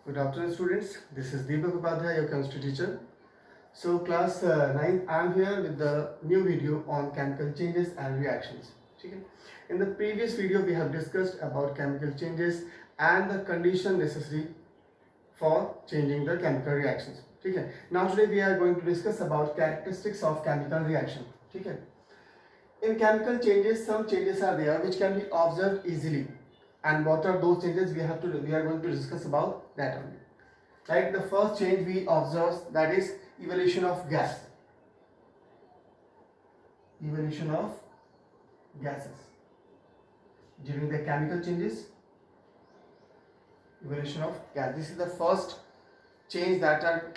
Good afternoon, students. This is Deepak Upadhyay, your chemistry teacher. So, class 9, I am here with the new video on chemical changes and reactions. Okay? In the previous video, we have discussed about chemical changes and the condition necessary for changing the chemical reactions. Okay? Now, today we are going to discuss about characteristics of chemical reaction. Okay? In chemical changes, some changes are there which can be observed easily. And what are those changes we are going to discuss about that only. Like the first change we observe, that is evolution of gas. Evolution of gases. During the chemical changes, evolution of gas. This is the first change that are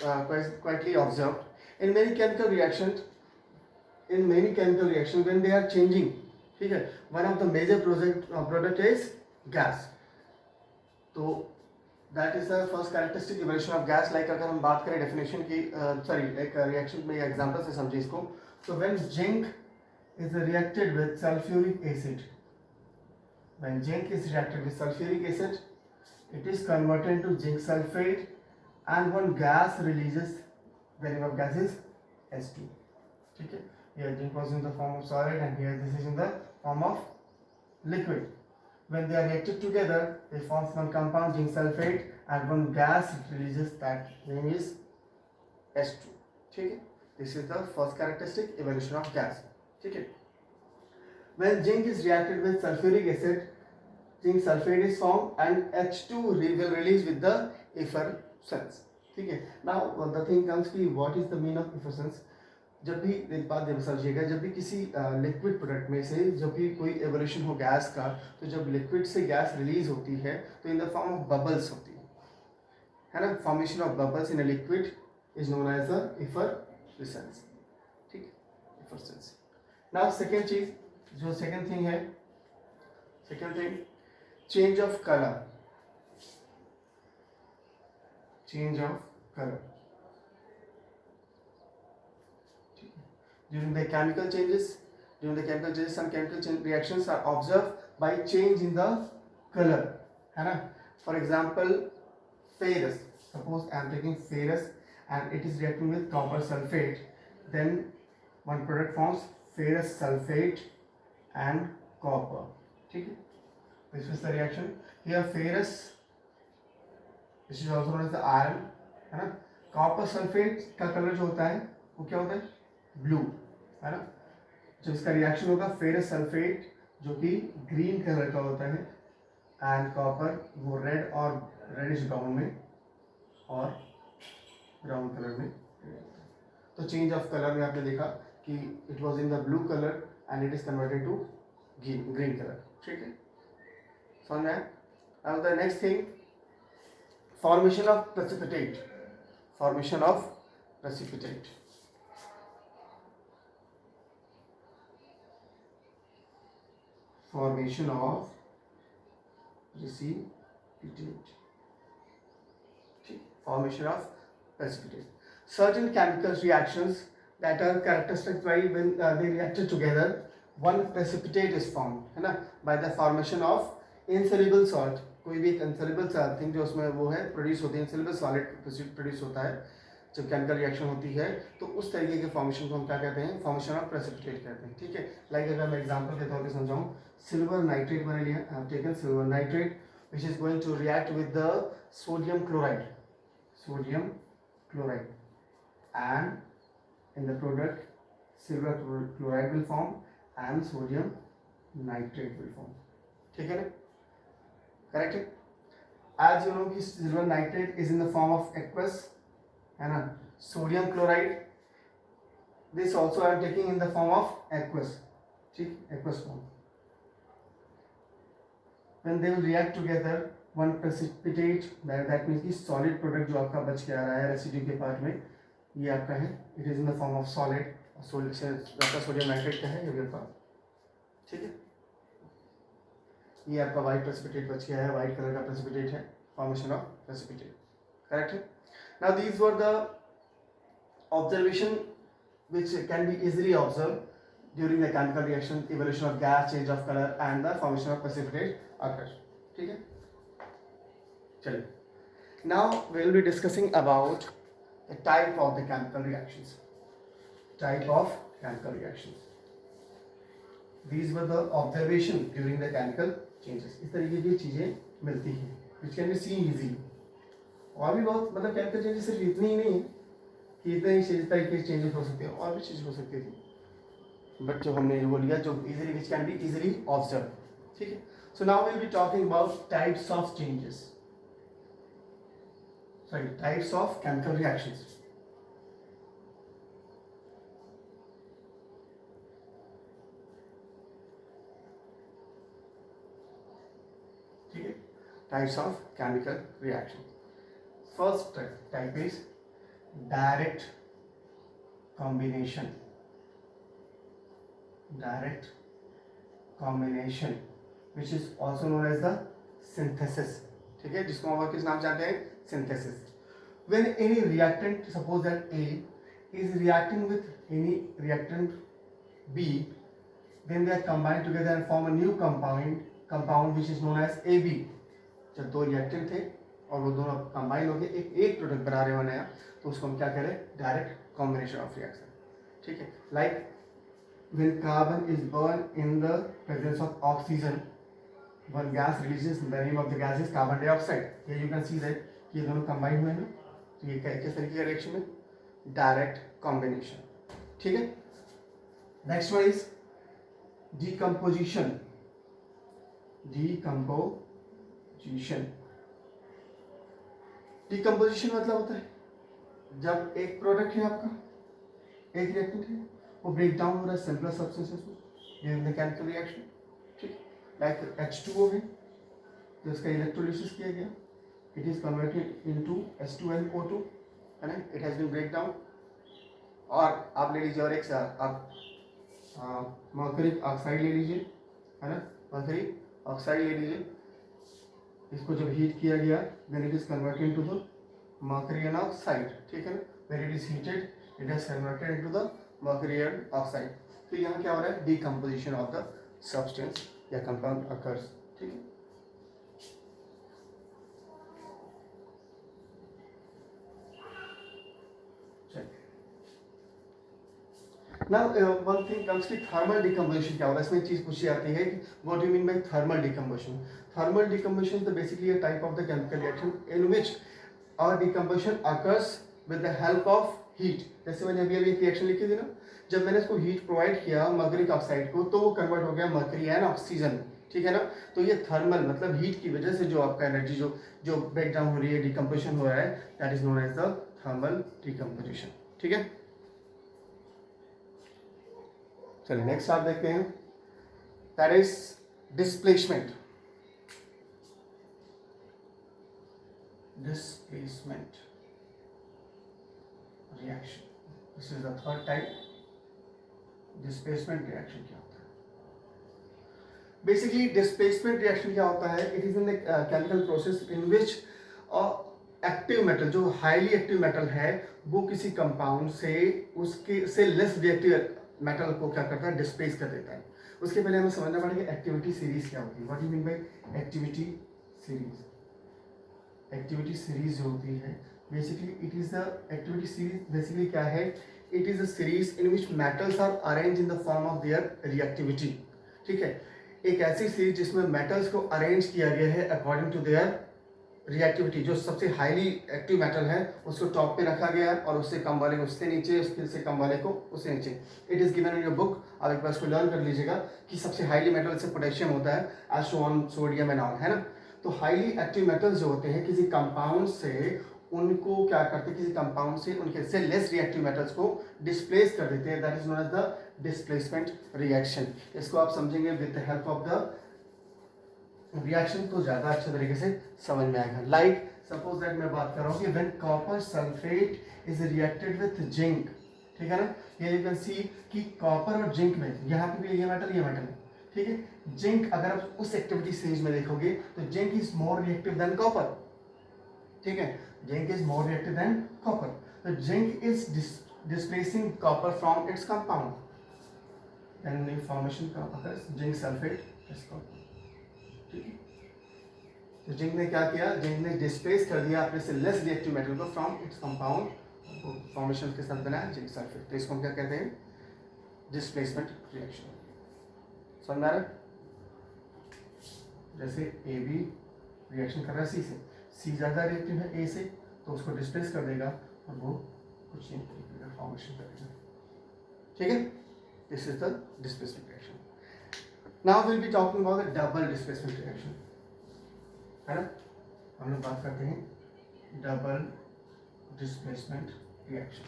quietly observed. In many chemical reactions, when they are changing, okay, one of the major product is gas. तो that is the first characteristic evolution of gas. Like अगर हम बात करें definition की, sorry एक reaction में example से समझिए इसको. So when zinc is reacted with sulphuric acid, when zinc is reacted with sulphuric acid, it is converted into zinc sulfate and one gas releases. The name of gas is S2. ठीक है, here zinc was in the form of solid and here this is in the form of liquid. When they are reacted together, they form one compound zinc sulfate and one gas releases, that name is S2. ठीक है, this is the first characteristic evolution of gas. ठीक है, when zinc is reacted with sulfuric acid, zinc sulfate is formed and H2 will release with the effervescence. ठीक है, now the thing comes कि what is the mean of effervescence. जब भी एक बात समझिएगा, जब भी किसी लिक्विड प्रोडक्ट में से जब भी कोई एवोल्यूशन हो गैस का, तो जब लिक्विड से गैस रिलीज होती है तो in the form of bubbles होती है ना. Formation of bubbles in a liquid is known as the effervescence. ठीक, एफरवेसेंस. नाउ सेकंड चीज, जो सेकंड थिंग है, second thing change of colour. Change of colour during the chemical changes. Some chemical reactions are observed by change in the color, है ना. For example, ferrous. Suppose I am taking ferrous and it is reacting with copper sulfate, then one product forms ferrous sulfate and copper. ठीक है, this is the reaction. Here ferrous, this is also known as the iron, है ना. copper sulfate का colour जो होता है वो क्या होता है, ब्लू, है ना. जब इसका रिएक्शन होगा फेरस सल्फेट जो कि ग्रीन कलर का होता है एंड कॉपर वो रेड और रेडिश ब्राउन में और ब्राउन कलर में. तो चेंज ऑफ कलर में आपने देखा कि it was in the blue colour and it is converted to green colour. ठीक है, समझ में आया. अब the next thing, formation of precipitate. Formation of precipitate. Formation of precipitate. Formation of precipitate. Certain chemical reactions that are characteristic by when they reacted together, one precipitate is formed, है ना, by the formation of insoluble salt. कोई भी insoluble thing जो उसमें वो है produce होती है, insoluble solid प्रोड्यूस होता है जब केमिकल रिएक्शन होती है, तो उस तरीके के फॉर्मेशन को हम क्या कहते हैं, फॉर्मेशन ऑफ प्रेसिपिटेट कहते हैं. ठीक है, लाइक अगर मैं एग्जांपल के तौर पे समझाऊं, सिल्वर नाइट्रेट मैंने लिया, I have taken silver nitrate which is going to react with the sodium chloride, and in the product silver chloride will form and sodium nitrate will form. ठीक है ना, करेक्ट है. एज यू नो कि silver nitrate is in the form of aqueous, है ना. Sodium chloride, this also I am taking in the form of aqueous. ठीक, aqueous form. when they will react together, one precipitate, that means कि solid product जो आपका बच के आ रहा है रेसिड्यू के पार्ट में, ये आपका है, it is in the form of solid. आपका सोडियम नाइट्रेट का है ये भी आपका. ठीक है, ये आपका वाइट प्रेसिपिटेट बच गया है, वाइट कलर का प्रेसिपिटेट है, फॉर्मेशन ऑफ प्रेसिपिटेट. करेक्ट है. Now these were the observation which can be easily observed during the chemical reaction, evolution of gas, change of color and the formation of precipitate occurs. ठीक है, चलिए Now we will be discussing about the type of the chemical reactions. Type of chemical reactions. These were the observation during the chemical changes. इस तरीके की चीजें मिलती हैं which can be seen easily. और भी बहुत मतलब chemical changes सिर्फ इतनी ही नहीं है कि इतने ही तरीके के चेंजेस हो सकते हैं, और भी चीज़ हो सकती थी, बट जो हमने वो लिया जो easily which can be easily observe. ठीक है. So now will be talking about types of changes, sorry types of chemical reactions. ठीक है. Types of chemical reaction. First type is direct combination. Direct combination which is also known as the synthesis. ठीक है, जिसको हम और किस नाम जानते हैं, synthesis. When any reactant, suppose that A is reacting with any reactant B, then they are combined together and form a new compound which is known as AB. जब दो reactant थे और वो दोनों कंबाइन होकर एक प्रोडक्ट बना रहे हो नया, तो उसको हम क्या करें, डायरेक्ट कॉम्बिनेशन ऑफ रिएक्शन. ठीक है. Like when carbon is burn in the presence of oxygen, one gas releases, the name of the gas is carbon dioxide. ये यू कैन सी दैट ये दोनों कंबाइन हुए हैं, तो ये किस तरीके का रिएक्शन है, डायरेक्ट कॉम्बिनेशन. ठीक है. Next one is decomposition. Decomposition मतलब होता है जब एक प्रोडक्ट है आपका, एक रिएक्टेंट है, वो ब्रेक डाउन हो रहा है सिंपलर सब्सटेंसेस में ड्यूरिंग द केमिकल रिएक्शन. ठीक. लाइक H2O है, तो इसका इलेक्ट्रोलिसिस किया गया, it is converted into H2NO2, है ना, it has been break down. और आप ले लीजिए और एक आप मर्करी ऑक्साइड ले लीजिए, है ना, मर्करी ऑक्साइड ले लीजिए. इसको जब हीट किया गया, then it is converted into the mercury oxide. ठीक है ना. When it is heated it is converted into the mercury oxide. तो यहाँ क्या हो रहा है, डीकम्पोजिशन ऑफ द सब्सटेंस या कंपाउंड अकर्स. ठीक है. Now one thing comes कि थर्मल डिकम्पोजिशन क्या होगा. इसमें एक चीज पूछी जाती है कि what do you mean by thermal decomposition. Thermal decomposition is basically a type of the chemical reaction in which our decomposition occurs with the help of heat. जैसे मैंने अभी एक रिएक्शन लिखी थी ना, जब मैंने इसको हीट प्रोवाइड किया मर्करी ऑक्साइड को, तो वो कन्वर्ट हो गया मर्करी एंड ऑक्सीजन. ठीक है ना. तो ये थर्मल मतलब हीट की वजह से जो आपका एनर्जी जो ब्रेक डाउन हो रही है, डिकम्पोजिशन हो रहा है, that is known as the thermal decomposition. ठीक है. चलिए नेक्स्ट आप देखते हैं, that is displacement. Displacement reaction, this is the third type. Displacement reaction क्या होता है? बेसिकली डिस्प्लेसमेंट रिएक्शन क्या होता है, it is in the chemical process in which active metal, जो हाईली एक्टिव मेटल है, वो किसी कंपाउंड से उसके से लेस रिएक्टिव मेटल को क्या करता है, डिस्प्लेस कर देता है. उसके पहले हमें समझना पड़ेगा एक्टिविटी सीरीज क्या होती है. What you mean by activity series. Activity series जो होती है, basically it is the activity series basically क्या है, it is a series in which metals are arrange in the form of their reactivity. ठीक है. एक ऐसी सीरीज जिसमें मेटल्स को अरेंज किया गया है अकॉर्डिंग टू देयर रिएक्टिविटी. जो सबसे हाईली एक्टिव मेटल है उसको टॉप पे रखा गया और उससे कम वाले को उससे नीचे, उससे कम वाले को उससे नीचे. It is given in your book. आप एक बार इसको लर्न कर लीजिएगा कि सबसे हाईली मेटल से पोटेशियम होता है, एस्ट्रोन, सोडियम एंड ऑल, है ना. तो हाईली एक्टिव मेटल्स जो होते हैं किसी कंपाउंड से उनको क्या करते हैं, किसी कंपाउंड से उनके से लेस रिएक्टिव मेटल्स को डिस्प्लेस कर देते हैं. That is known as the displacement reaction. इसको आप समझेंगे with the help of the reaction तो ज्यादा अच्छे तरीके से समझ में आएगा. लाइक सपोज दैट मैं बात कर रहा हूँ कि when copper sulphate is reacted with zinc. ठीक है ना. ये यू कैन सी कि कॉपर और जिंक में, यहाँ पे भी ये मेटल है. ठीक है. जिंक अगर आप उस एक्टिविटी सीरीज में देखोगे तो zinc is more reactive than copper. ठीक है. Zinc is more reactive than copper. तो zinc is displacing copper from its compound. Then the formation का जिंक सल्फेट इज कॉपर. ठीक है. तो जिंक ने क्या किया, जिंक ने डिस्प्लेस कर दिया अपने से लेस रिएक्टिव मेटल को फ्रॉम इट्स कंपाउंड फॉर्मेशन के साथ बनाया जिंक सल्फेट। तो इसको हम क्या कहते हैं, डिस्प्लेसमेंट रिएक्शन। समझ में आ रहा है? जैसे ए बी रिएक्शन कर रहा है सी से, सी ज़्यादा रिएक्टिव है ए से, तो उसको डिस्प्लेस कर देगा और वो कुछ फॉर्मेशन करेगा। ठीक है, this is the displacement reaction. Now will be talking about the double displacement reaction, है ना। हम लोग बात करते हैं double displacement reaction.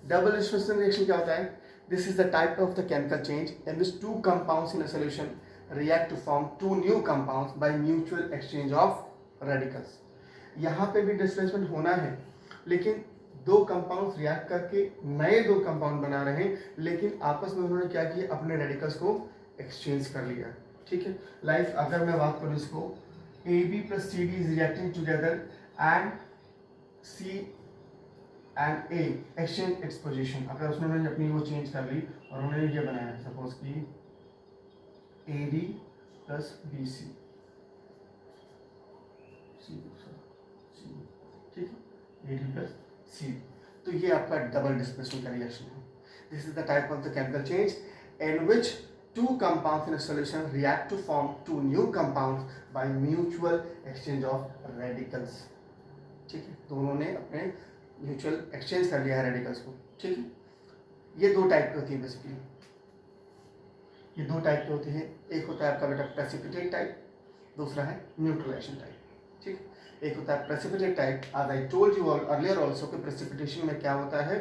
Double displacement reaction क्या होता है? This is the type of the chemical change in which two compounds in a solution react to form two new compounds by mutual exchange of radicals। यहाँ पे भी displacement होना है, लेकिन दो कंपाउंड्स रिएक्ट करके नए दो कंपाउंड बना रहे हैं, लेकिन आपस में उन्होंने क्या किया, अपने रेडिकल्स को एक्सचेंज कर लिया। ठीक है, लाइक अगर मैं बात करूँ इसको, A B plus C D is reacting together and C and A exchange its position. अगर उसमें उन्होंने अपनी वो चेंज कर ली और उन्होंने ये बनाया, सपोज की A D plus B C, ठीक है, ए डी प्लस सी, तो ये आपका डबल डिस्प्लेसमेंट का रिएक्शन है। This is the type of the chemical change in which two compounds in a solution react to form two new compounds by mutual exchange of radicals। ठीक है, दोनों ने अपने म्यूचुअल एक्सचेंज कर लिया है रेडिकल्स को। ठीक है, ये दो टाइप की होती है बेसिकली, ये दो टाइप की होती है। एक होता है आपका बेटा प्रेसिपिटेट टाइप, दूसरा है न्यूट्रलाइजेशन टाइप। ठीक, एक होता है precipitate type, as I told you earlier also कि प्रेसिपिटेशन में क्या होता है,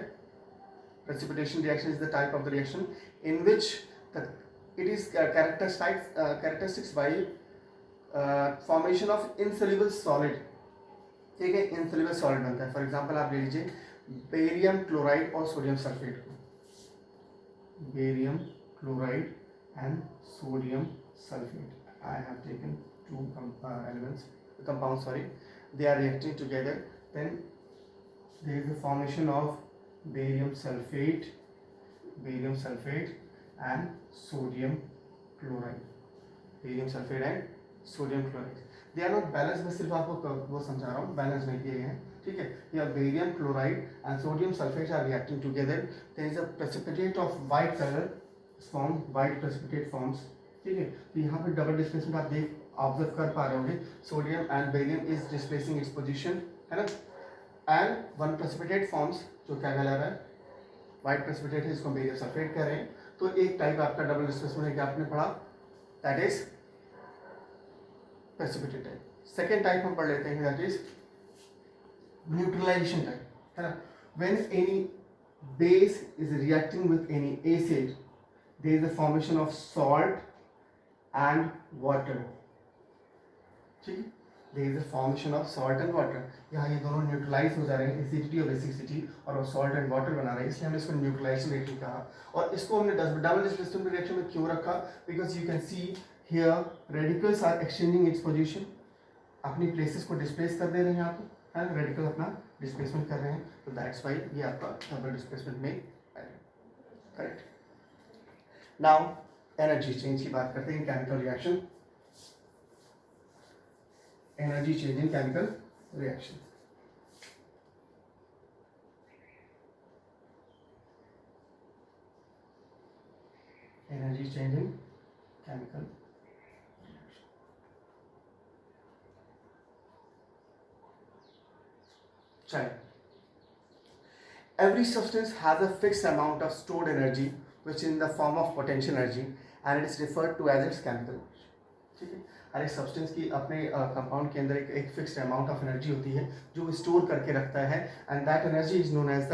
precipitation reaction is the type of the reaction in which it is characteristics by formation of insoluble solid। ठीक है, insoluble solid बनता है। फॉर एग्जांपल आप ले लीजिए बेरियम क्लोराइड और सोडियम सल्फेट को, barium chloride and sodium sulphate. I have taken two compounds, sorry, they are reacting together, then there is the formation of barium sulfate and sodium chloride, barium sulfate and sodium chloride। They are not balanced, मैं सिर्फ आपको वो समझा रहा हूँ, balance नहीं किए हैं। ठीक है, यहाँ barium chloride and sodium sulfate are reacting together, there is a precipitate of white color formed, white precipitate forms। ठीक है, तो यहाँ पे डबल डिस्प्लेसमेंट आप देख ऑब्जर्व कर पा रहे होंगे, sodium and barium is displacing its position, है ना, एंड वन प्रेसिपिटेट फॉर्म्स, जो क्या कहला रहा है, व्हाइट प्रेसिपिटेट है, इसको बेरियम सल्फेट कह रहे हैं। तो एक टाइप आपका डबल डिस्प्लेसमेंट है, क्या आपने पढ़ा, that is precipitate type. Second type हम पढ़ लेते हैं, दैट इज न्यूट्रलाइजेशन टाइप, है ना। When any base is reacting with any acid, there is the formation of salt and water. ठीक है, there is the formation of salt and water. यहाँ ये दोनों न्यूट्रलाइज हो जा रहे हैं, एसिडिटी और बेसिसिटी, और वो सॉल्ट एंड वाटर बना रहे हैं, इसलिए हमने इसको न्यूट्रलाइजेशन रिएक्शन कहा। और इसको हमने डबल डिस्प्लेसमेंट रिएक्शन में क्यों रखा, because you can see here radicals are exchanging its position, अपनी प्लेसेस को डिस्प्लेस कर दे रहे हैं यहाँ पे, है, रेडिकल अपना डिस्प्लेसमेंट कर रहे हैं, तो दैट्स वाई ये आपका डबल डिस्प्लेसमेंट में है। करेक्ट। नाउ एनर्जी चेंज की बात करते हैं, chemical reaction, energy change in chemical reaction. Energy change in chemical reaction. चलिए, every substance has a fixed amount of stored energy which is in the form of potential energy and it is referred to as its chemical energy। ठीक है, हर एक substance की अपने compound के अंदर एक फिक्स्ड अमाउंट ऑफ एनर्जी होती है जो वो स्टोर करके रखता है, and that energy is known as the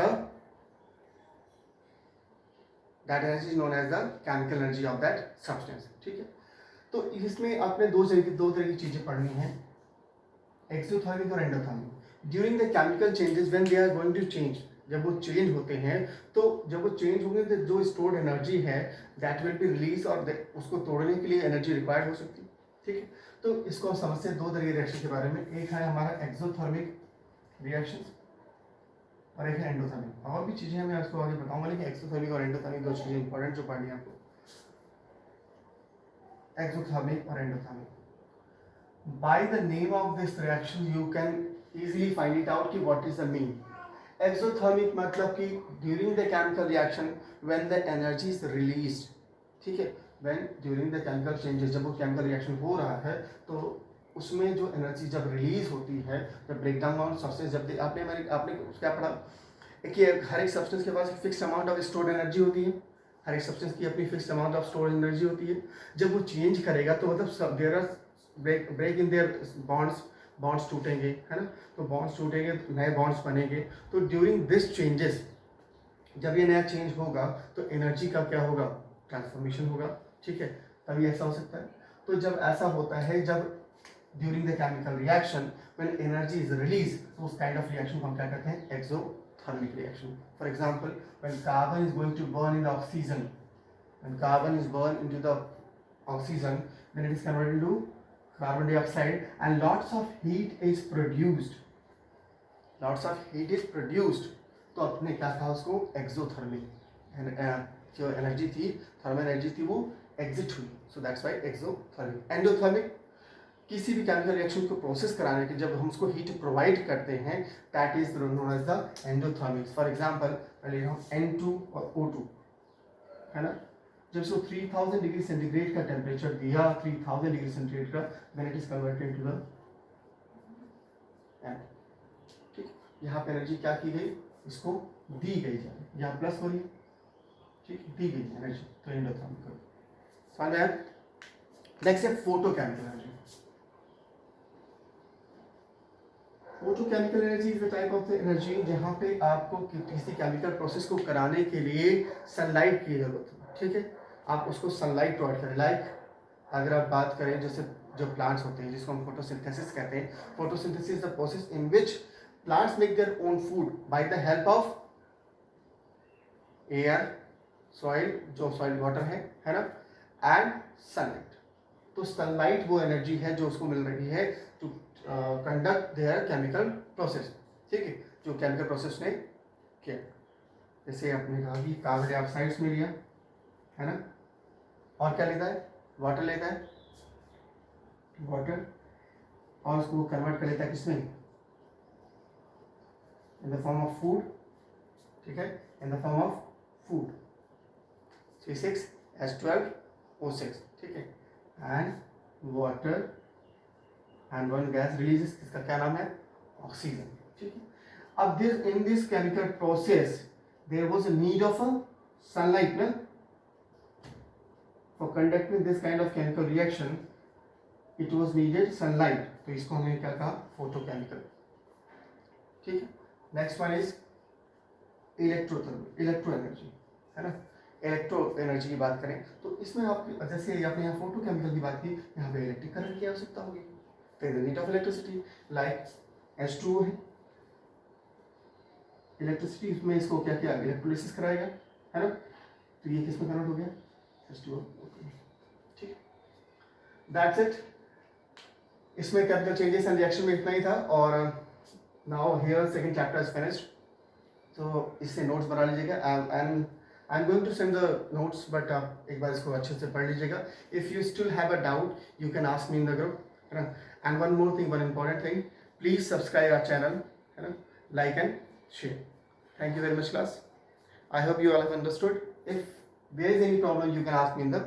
chemical energy of that substance. ठीक है, तो इसमें आपने दो तरह की चीजें पढ़नी है, एक्सोथर्मिक और endothermic. During the chemical changes when they are going to change, जब वो चेंज होते हैं, तो जब वो चेंज होंगे तो जो स्टोर्ड एनर्जी है दैट विल बी रिलीज, और उसको तोड़ने के लिए एनर्जी रिक्वायर्ड हो सकती है। ठीक है, तो इसको हम समझते हैं दो तरह के रिएक्शन के बारे में, एक है हमारा एक्सोथर्मिक रिएक्शन और एक है एंडोथर्मिक। और भी चीजें मैं आपको आगे बताऊंगा, लेकिन एक्सोथर्मिक और एंडोथर्मिक दो चीजें इंपॉर्टेंट जो पढ़नी है आपको, एक्सोथर्मिक और endothermic. by the name of this reaction you can easily find it out कि what is the mean. Exothermic मतलब कि during the chemical reaction when the energy is released, ठीक है, when during the chemical changes, जब वो chemical reaction हो रहा है तो उसमें जो एनर्जी जब रिलीज होती है, जब ब्रेक डाउन ऑन सब्सटेंस, जब आपने क्या पढ़ा कि हर एक सब्सटेंस के पास एक fix amount of stored energy होती है, हर एक सब्सटेंस की अपनी fix amount of stored energy होती है. जब वो चेंज करेगा तो मतलब there are break in their bonds टूटेंगे, है ना, तो बॉन्ड्स टूटेंगे, नए बॉन्ड्स बनेंगे. तो ड्यूरिंग दिस चेंजेस, जब ये नया चेंज होगा तो एनर्जी का क्या होगा, ट्रांसफॉर्मेशन होगा, ठीक है, तभी ऐसा हो सकता है. तो जब ऐसा होता है, जब during the chemical reaction when energy is release, तो उस काइंड ऑफ रिएक्शन को हम क्या कहते हैं, exothermic reaction. For example when carbon is going to burn in the oxygen, when carbon is burn into the oxygen, then it is converted into carbon dioxide and lots of heat is produced, lots of heat is produced. तो अपने क्या था उसको, exothermic, जो energy थी, thermal energy थी, वो exit हुई. So that's why exothermic. Endothermic, किसी भी केमिकल रिएक्शन को प्रोसेस कराने के जब हम उसको हीट प्रोवाइड करते हैं, that is known as the endothermic. For example पहले हम N2 और O2, है ना, जब इसको 3000 डिग्री सेंटीग्रेड का टेम्परेचर दिया, 3000 डिग्री सेंटीग्रेड का, then it is converted to the M. ठीक, यहाँ पे एनर्जी क्या की गई, इसको दी गई जाए, यहाँ प्लस हो रही है, ठीक, दी गई एनर्जी, तो एंडोथर्मिक. समझ आया. नेक्स्ट है photochemical energy. Photochemical energy is the type of the energy जहाँ पे आपको किसी केमिकल प्रोसेस को कराने के लिए सनलाइट की जरूरत है, ठीक है, आप उसको सनलाइट प्रोवाइड करें. लाइक अगर आप बात करें जैसे जो प्लांट्स होते हैं जिसको हम फोटोसिंथेसिस कहते हैं, photosynthesis is the process in which plants make their own food by the help of air, soil, जो सॉइल वाटर है ना, एंड सनलाइट. तो सनलाइट वो एनर्जी है जो उसको मिल रही है to conduct their chemical process, ठीक है, जो केमिकल प्रोसेस ने किया. जैसे आपने कहा कि कार्बन डाइऑक्साइड में लिया, है ना, और क्या लेता है, वाटर लेता है, वाटर, और उसको कन्वर्ट कर लेता है किसमें, in the form of food, ठीक है, in the form of food, C6H12O6, ठीक है, and water and one gas releases, इसका क्या नाम है, ऑक्सीजन, ठीक है. अब this in this chemical process there was a need of a sunlight ना, for conducting this kind of chemical reaction it was needed sunlight. तो इसको हमने क्या कहा, फोटोकेमिकल, ठीक है. Next one is electrothermal, electro energy, है ना. इलेक्ट्रो एनर्जी की बात करें तो इसमें आप जैसे आपने यहाँ फोटोकेमिकल की बात की, यहाँ पे इलेक्ट्रिक करंट की आवश्यकता होगी, तो need of electricity, like H2O है, इलेक्ट्रिसिटी में इसको क्या किया, इलेक्ट्रोलिसिस कराएगा, है ना, तो ये किस में कन्वर्ट हो गया, H2O, ठीक. That's it. इसमें केमिकल चेंजेस एंड रिएक्शन में इतना ही था. और now here second chapter is finished, तो इससे नोट्स बना लीजिएगा. And I am going to send the notes, but आप एक बार इसको अच्छे से पढ़ लीजिएगा. If you still have a doubt you can ask me in the group, है ना. And one more thing, one important thing, please subscribe our channel, है ना, like and share. Thank you very much class. I hope you all have understood. If there is any problem you can ask me in the